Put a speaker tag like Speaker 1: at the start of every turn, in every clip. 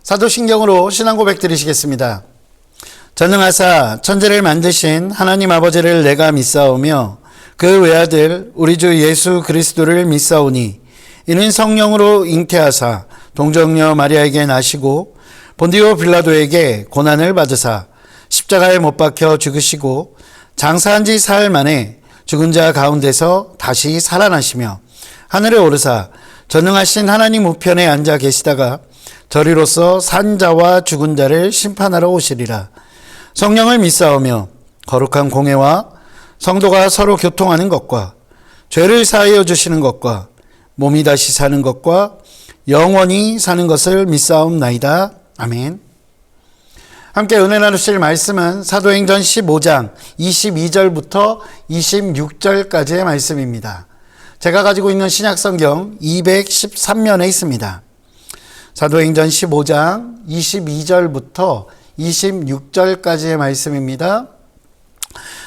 Speaker 1: 사도신경으로 신앙 고백 드리시겠습니다. 전능하사 천지를 만드신 하나님 아버지를 내가 믿사오며 그 외아들 우리 주 예수 그리스도를 믿사오니 이는 성령으로 잉태하사 동정녀 마리아에게 나시고 본디오 빌라도에게 고난을 받으사 십자가에 못 박혀 죽으시고 장사한 지 사흘 만에 죽은 자 가운데서 다시 살아나시며 하늘에 오르사 전능하신 하나님 우편에 앉아 계시다가 저리로서 산 자와 죽은 자를 심판하러 오시리라. 성령을 믿사오며 거룩한 공회와 성도가 서로 교통하는 것과 죄를 사하여 주시는 것과 몸이 다시 사는 것과 영원히 사는 것을 믿사옵나이다. 아멘. 함께 은혜 나누실 말씀은 사도행전 15장 22절부터 26절까지의 말씀입니다. 제가 가지고 있는 신약성경 213면에 있습니다. 사도행전 15장 22절부터 26절까지의 말씀입니다.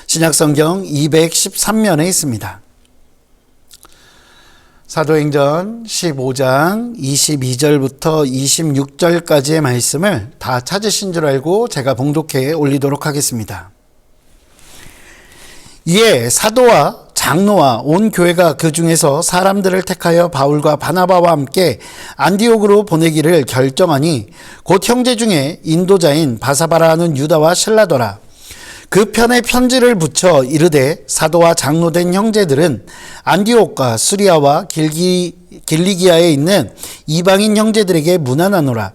Speaker 1: 신약성경 213면에 있습니다. 사도행전 15장 22절부터 26절까지의 말씀을 다 찾으신 줄 알고 제가 봉독해 올리도록 하겠습니다. 이에 사도와 장로와 온 교회가 그 중에서 사람들을 택하여 바울과 바나바와 함께 안디옥으로 보내기를 결정하니 곧 형제 중에 인도자인 바사바라 하는 유다와 실라더라. 그 편에 편지를 붙여 이르되 사도와 장로된 형제들은 안디옥과 수리아와 길리기아에 있는 이방인 형제들에게 문안하노라.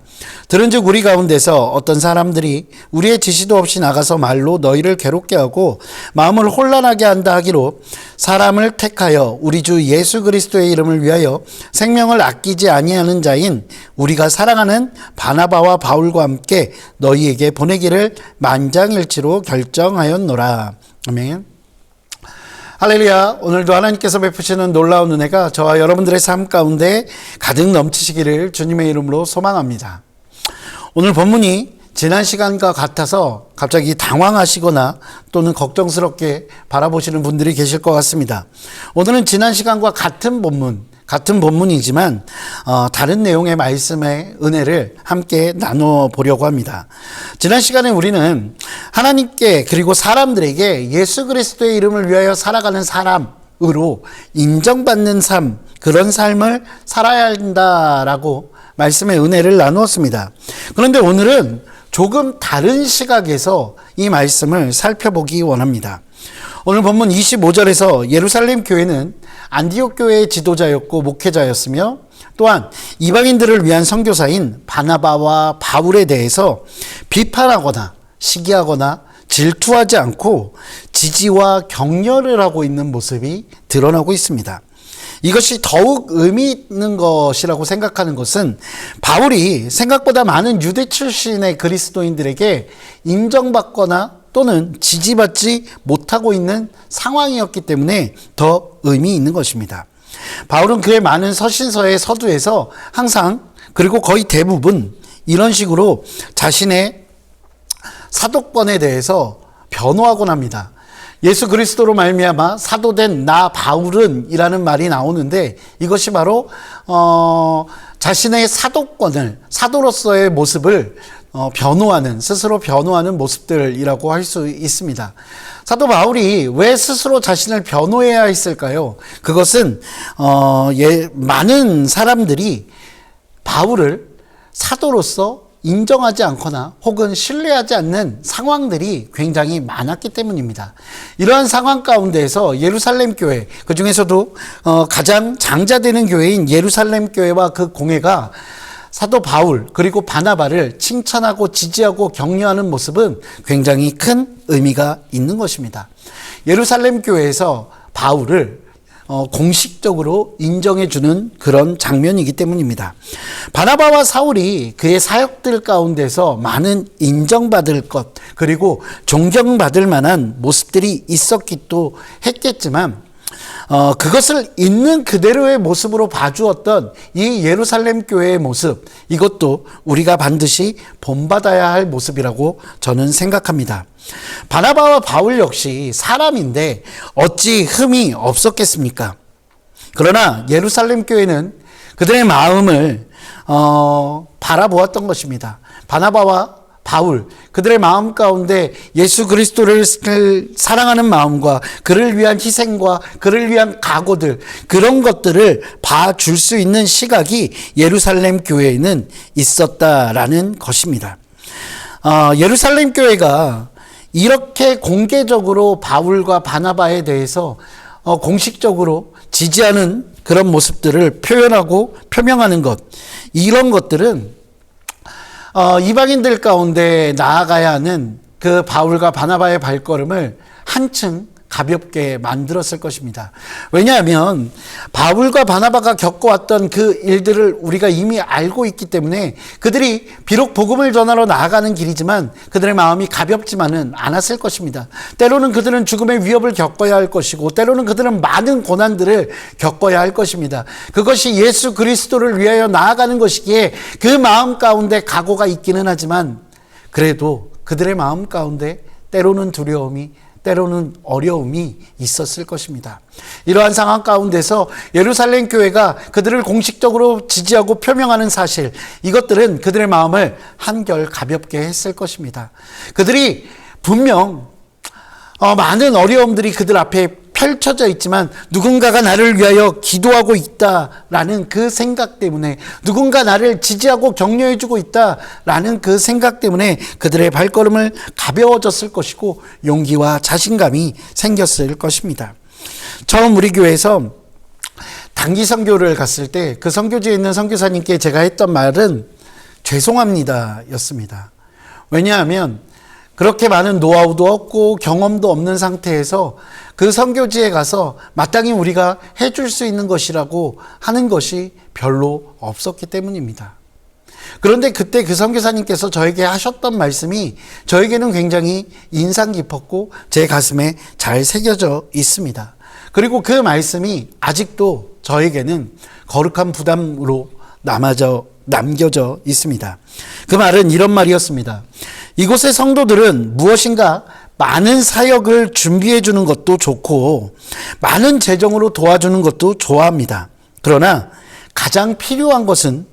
Speaker 1: 들은즉 우리 가운데서 어떤 사람들이 우리의 지시도 없이 나가서 말로 너희를 괴롭게 하고 마음을 혼란하게 한다 하기로 사람을 택하여 우리 주 예수 그리스도의 이름을 위하여 생명을 아끼지 아니하는 자인 우리가 사랑하는 바나바와 바울과 함께 너희에게 보내기를 만장일치로 결정하였노라. 아멘. 할렐루야. 오늘도 하나님께서 베푸시는 놀라운 은혜가 저와 여러분들의 삶 가운데 가득 넘치시기를 주님의 이름으로 소망합니다. 오늘 본문이 지난 시간과 같아서 갑자기 당황하시거나 또는 걱정스럽게 바라보시는 분들이 계실 것 같습니다. 오늘은 지난 시간과 같은 본문이지만 다른 내용의 말씀의 은혜를 함께 나눠 보려고 합니다. 지난 시간에 우리는 하나님께 그리고 사람들에게 예수 그리스도의 이름을 위하여 살아가는 사람으로 인정받는 삶, 그런 삶을 살아야 한다라고 말씀의 은혜를 나누었습니다. 그런데 오늘은 조금 다른 시각에서 이 말씀을 살펴보기 원합니다. 오늘 본문 25절에서 예루살렘 교회는 안디옥 교회의 지도자였고 목회자였으며 또한 이방인들을 위한 선교사인 바나바와 바울에 대해서 비판하거나 시기하거나 질투하지 않고 지지와 격려를 하고 있는 모습이 드러나고 있습니다. 이것이 더욱 의미 있는 것이라고 생각하는 것은 바울이 생각보다 많은 유대 출신의 그리스도인들에게 인정받거나 또는 지지받지 못하고 있는 상황이었기 때문에 더 의미 있는 것입니다. 바울은 그의 많은 서신서의 서두에서 항상 그리고 거의 대부분 이런 식으로 자신의 사도권에 대해서 변호하곤 합니다. 예수 그리스도로 말미암아 사도된 나 바울은 이라는 말이 나오는데 이것이 바로 자신의 사도로서의 모습을 스스로 변호하는 모습들이라고 할 수 있습니다. 사도 바울이 왜 스스로 자신을 변호해야 했을까요? 그것은 많은 사람들이 바울을 사도로서 인정하지 않거나 혹은 신뢰하지 않는 상황들이 굉장히 많았기 때문입니다. 이러한 상황 가운데에서 예루살렘 교회, 그 중에서도 가장 장자되는 교회인 예루살렘 교회와 그 공회가 사도 바울 그리고 바나바를 칭찬하고 지지하고 격려하는 모습은 굉장히 큰 의미가 있는 것입니다. 예루살렘 교회에서 바울을 공식적으로 인정해주는 그런 장면이기 때문입니다. 바나바와 사울이 그의 사역들 가운데서 많은 인정받을 것 그리고 존경받을 만한 모습들이 있었기도 했겠지만 그것을 있는 그대로의 모습으로 봐주었던 이 예루살렘 교회의 모습, 이것도 우리가 반드시 본받아야 할 모습이라고 저는 생각합니다. 바나바와 바울 역시 사람인데 어찌 흠이 없었겠습니까? 그러나 예루살렘 교회는 그들의 마음을 바라보았던 것입니다. 바나바와 바울, 그들의 마음 가운데 예수 그리스도를 사랑하는 마음과 그를 위한 희생과 그를 위한 각오들, 그런 것들을 봐줄 수 있는 시각이 예루살렘 교회에는 있었다라는 것입니다. 예루살렘 교회가 이렇게 공개적으로 바울과 바나바에 대해서 공식적으로 지지하는 그런 모습들을 표현하고 표명하는 것, 이런 것들은 이방인들 가운데 나아가야 하는 그 바울과 바나바의 발걸음을 한층 가볍게 만들었을 것입니다. 왜냐하면 바울과 바나바가 겪어왔던 그 일들을 우리가 이미 알고 있기 때문에 그들이 비록 복음을 전하러 나아가는 길이지만 그들의 마음이 가볍지만은 않았을 것입니다. 때로는 그들은 죽음의 위협을 겪어야 할 것이고 때로는 그들은 많은 고난들을 겪어야 할 것입니다. 그것이 예수 그리스도를 위하여 나아가는 것이기에 그 마음 가운데 각오가 있기는 하지만 그래도 그들의 마음 가운데 때로는 두려움이, 때로는 어려움이 있었을 것입니다. 이러한 상황 가운데서 예루살렘 교회가 그들을 공식적으로 지지하고 표명하는 사실, 이것들은 그들의 마음을 한결 가볍게 했을 것입니다. 그들이 분명 많은 어려움들이 그들 앞에 펼쳐져 있지만 누군가가 나를 위하여 기도하고 있다라는 그 생각 때문에, 누군가 나를 지지하고 격려해주고 있다라는 그 생각 때문에 그들의 발걸음을 가벼워졌을 것이고 용기와 자신감이 생겼을 것입니다. 처음 우리 교회에서 단기 선교를 갔을 때 그 선교지에 있는 선교사님께 제가 했던 말은 죄송합니다 였습니다. 왜냐하면 그렇게 많은 노하우도 없고 경험도 없는 상태에서 그 선교지에 가서 마땅히 우리가 해줄 수 있는 것이라고 하는 것이 별로 없었기 때문입니다. 그런데 그때 그 선교사님께서 저에게 하셨던 말씀이 저에게는 굉장히 인상 깊었고 제 가슴에 잘 새겨져 있습니다. 그리고 그 말씀이 아직도 저에게는 거룩한 부담으로 남겨져 있습니다. 그 말은 이런 말이었습니다. 이곳의 성도들은 무엇인가 많은 사역을 준비해 주는 것도 좋고 많은 재정으로 도와주는 것도 좋아합니다. 그러나 가장 필요한 것은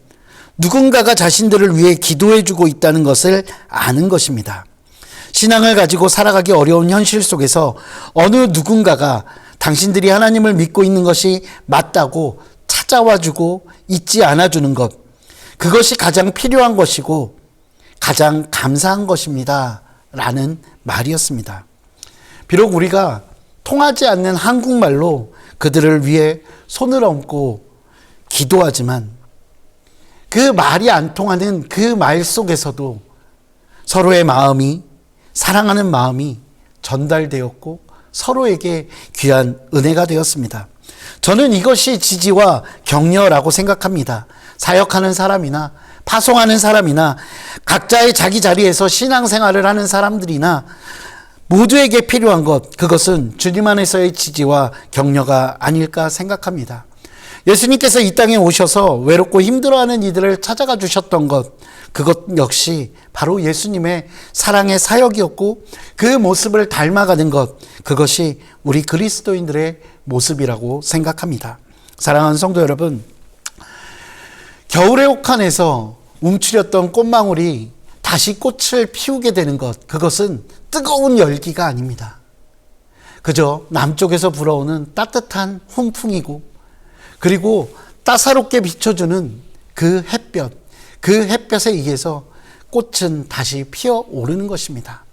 Speaker 1: 누군가가 자신들을 위해 기도해 주고 있다는 것을 아는 것입니다. 신앙을 가지고 살아가기 어려운 현실 속에서 어느 누군가가 당신들이 하나님을 믿고 있는 것이 맞다고 찾아와 주고 잊지 않아 주는 것, 그것이 가장 필요한 것이고 가장 감사한 것입니다 라는 말이었습니다. 비록 우리가 통하지 않는 한국말로 그들을 위해 손을 얹고 기도하지만 그 말이 안 통하는 그 말 속에서도 서로의 마음이, 사랑하는 마음이 전달되었고 서로에게 귀한 은혜가 되었습니다. 저는 이것이 지지와 격려라고 생각합니다. 사역하는 사람이나 파송하는 사람이나 각자의 자기 자리에서 신앙생활을 하는 사람들이나 모두에게 필요한 것, 그것은 주님 안에서의 지지와 격려가 아닐까 생각합니다. 예수님께서 이 땅에 오셔서 외롭고 힘들어하는 이들을 찾아가 주셨던 것, 그것 역시 바로 예수님의 사랑의 사역이었고 그 모습을 닮아가는 것, 그것이 우리 그리스도인들의 모습이라고 생각합니다. 사랑하는 성도 여러분, 겨울의 혹한에서 움츠렸던 꽃망울이 다시 꽃을 피우게 되는 것, 그것은 뜨거운 열기가 아닙니다. 그저 남쪽에서 불어오는 따뜻한 훈풍이고 그리고 따사롭게 비춰주는 그 햇볕, 그 햇볕에 의해서 꽃은 다시 피어오르는 것입니다.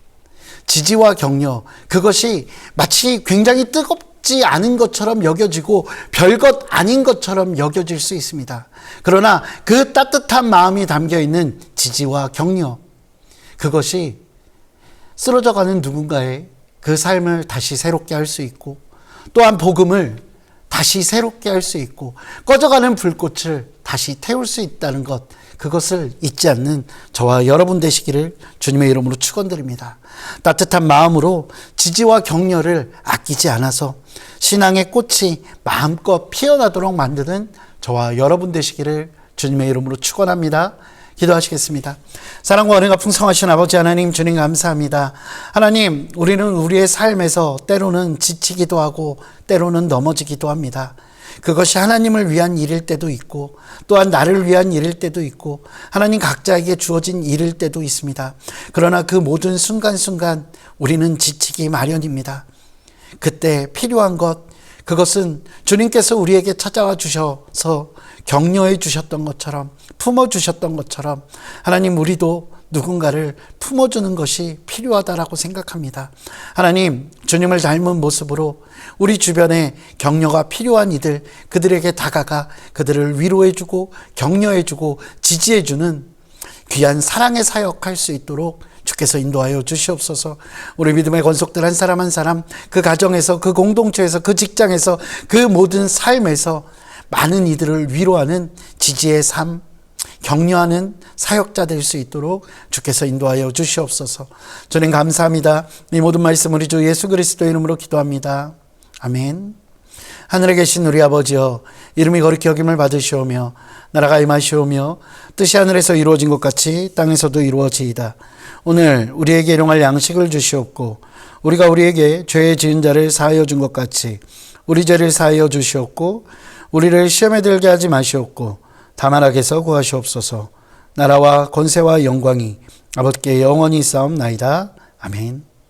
Speaker 1: 지지와 격려, 그것이 마치 굉장히 뜨겁지 않은 것처럼 여겨지고 별것 아닌 것처럼 여겨질 수 있습니다. 그러나 그 따뜻한 마음이 담겨있는 지지와 격려, 그것이 쓰러져가는 누군가의 그 삶을 다시 새롭게 할 수 있고 또한 복음을 다시 새롭게 할 수 있고 꺼져가는 불꽃을 다시 태울 수 있다는 것, 그것을 잊지 않는 저와 여러분 되시기를 주님의 이름으로 축원드립니다. 따뜻한 마음으로 지지와 격려를 아끼지 않아서 신앙의 꽃이 마음껏 피어나도록 만드는 저와 여러분 되시기를 주님의 이름으로 축원합니다. 기도하시겠습니다. 사랑과 은혜가 풍성하신 아버지 하나님, 주님 감사합니다. 하나님, 우리는 우리의 삶에서 때로는 지치기도 하고 때로는 넘어지기도 합니다. 그것이 하나님을 위한 일일 때도 있고 또한 나를 위한 일일 때도 있고 하나님 각자에게 주어진 일일 때도 있습니다. 그러나 그 모든 순간순간 우리는 지치기 마련입니다. 그때 필요한 그것은 주님께서 우리에게 찾아와 주셔서 격려해 주셨던 것처럼, 품어 주셨던 것처럼 하나님, 우리도 누군가를 품어주는 것이 필요하다라고 생각합니다. 하나님, 주님을 닮은 모습으로 우리 주변에 격려가 필요한 이들, 그들에게 다가가 그들을 위로해주고 격려해주고 지지해주는 귀한 사랑의 사역할 수 있도록 주께서 인도하여 주시옵소서. 우리 믿음의 권속들 한 사람 한 사람, 그 가정에서, 그 공동체에서, 그 직장에서, 그 모든 삶에서 많은 이들을 위로하는 지지의 삶, 격려하는 사역자 될 수 있도록 주께서 인도하여 주시옵소서. 주님 감사합니다. 이 모든 말씀 우리 주 예수 그리스도의 이름으로 기도합니다. 아멘. 하늘에 계신 우리 아버지여, 이름이 거룩히 여김을 받으시오며 나라가 임하시오며 뜻이 하늘에서 이루어진 것 같이 땅에서도 이루어지이다. 오늘 우리에게 일용할 양식을 주시옵고 우리가 우리에게 죄 지은 자를 사하여 준 것 같이 우리 죄를 사하여 주시옵고 우리를 시험에 들게 하지 마시옵고 다만 악에서 구하시옵소서. 나라와 권세와 영광이 아버지께 영원히 있사옵나이다. 아멘.